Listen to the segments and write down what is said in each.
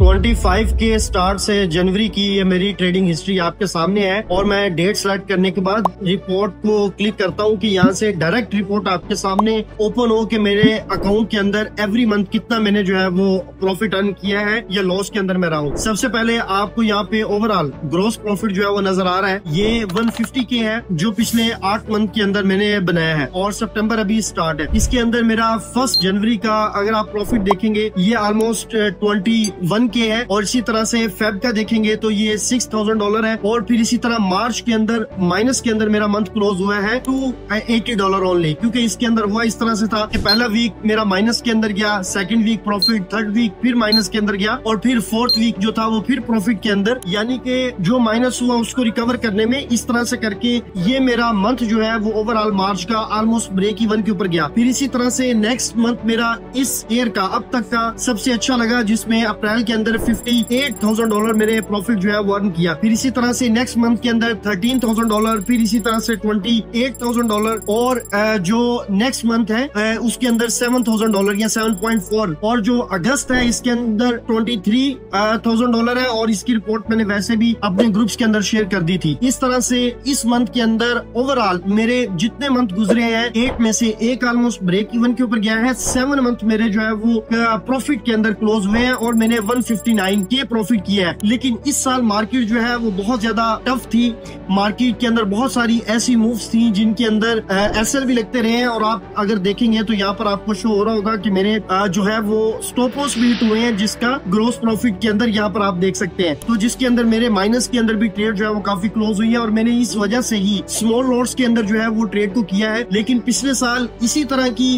25 के स्टार्ट से जनवरी की ये मेरी ट्रेडिंग हिस्ट्री आपके सामने है और मैं डेट सेलेक्ट करने के बाद रिपोर्ट को क्लिक करता हूँ कि यहाँ से डायरेक्ट रिपोर्ट आपके सामने ओपन हो कि मेरे अकाउंट के अंदर एवरी मंथ कितना मैंने जो है वो प्रॉफिट अर्न किया है या लॉस के अंदर मैं रहा हूँ। सबसे पहले आपको यहाँ पे ओवरऑल ग्रोस प्रॉफिट जो है वो नजर आ रहा है। ये 150 के है जो पिछले 8 मंथ के अंदर मैंने बनाया है और सितंबर अभी स्टार्ट है। इसके अंदर मेरा 1 जनवरी का अगर आप प्रॉफिट देखेंगे ये ऑलमोस्ट 21 के है और इसी तरह से फेब का देखेंगे तो ये $6,000 है और फिर इसी तरह मार्च के अंदर माइनस के अंदर मेरा मंथ क्लोज हुआ है $280 ओनली, क्योंकि इसके अंदर हुआ इस तरह से था कि पहला वीक मेरा माइनस के अंदर गया, second week profit, third week फिर माइनस के अंदर गया और फिर फोर्थ वीक जो था वो फिर प्रॉफिट के अंदर, यानी कि जो माइनस हुआ उसको रिकवर करने में इस तरह से करके ये मेरा मंथ जो है वो ओवरऑल मार्च का ऑलमोस्ट ब्रेक इवन के ऊपर गया। फिर इसी तरह से नेक्स्ट मंथ मेरा इस ईयर का अब तक का सबसे अच्छा लगा जिसमें अप्रैल के अंदर $58,000 मेरे प्रॉफिट जो है वो अर्न किया। फिर इसी तरह से नेक्स्ट मंथ के अंदर $13,000, फिर इसी तरह से $28,000 और जो नेक्स्ट मंथ है उसके अंदर $7,000 या 7.4 और जो अगस्त है इसके अंदर $23,000 है और इसकी रिपोर्ट मैंने वैसे भी अपने ग्रुप्स के अंदर शेयर कर दी थी। इस तरह से इस मंथ के अंदर ओवरऑल मेरे जितने मंथ गुजरे हैं 8 में से एक ऑलमोस्ट ब्रेक इवन के ऊपर गया है। 7 मंथ मेरे जो है वो प्रॉफिट के अंदर क्लोज हुए हैं और मैंने 159 के प्रॉफिट किया है। लेकिन इस साल मार्केट जो है वो बहुत ज्यादा टफ थी। मार्केट के अंदर बहुत सारी ऐसी मूव्स थी जिनके अंदर एसएल भी लगते रहे हैं और आप अगर देखेंगे तो यहाँ पर आपको शो हो रहा होगा कि मेरे जो है वो स्टॉप लॉस भी हिट हुए हैं जिसका ग्रोस प्रॉफिट के अंदर यहाँ पर आप देख सकते हैं। तो जिसके अंदर मेरे माइनस के अंदर भी ट्रेड जो है वो काफी क्लोज हुई है और मैंने इस वजह से ही स्मॉल लॉट्स के अंदर जो है वो ट्रेड को किया है। लेकिन पिछले साल इसी तरह की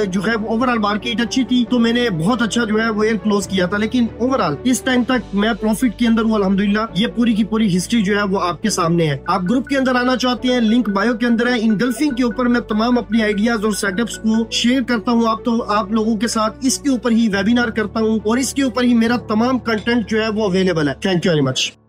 जो है ओवरऑल मार्केट अच्छी थी तो मैंने बहुत अच्छा जो है वो ईयर क्लोज किया था। लेकिन ओवरऑल इस टाइम तक मैं प्रॉफिट के अंदर हूँ अल्हम्दुलिल्लाह। ये पूरी की पूरी हिस्ट्री जो है वो आपके सामने है। आप ग्रुप के अंदर आना चाहते हैं, लिंक बायो के अंदर है। इनगल्फिंग के ऊपर मैं तमाम अपनी आइडियाज और सेटअप्स को शेयर करता हूँ आप लोगों के साथ। इसके ऊपर ही वेबिनार करता हूँ और इसके ऊपर ही मेरा तमाम कंटेंट जो है वो अवेलेबल है। Thank you very much.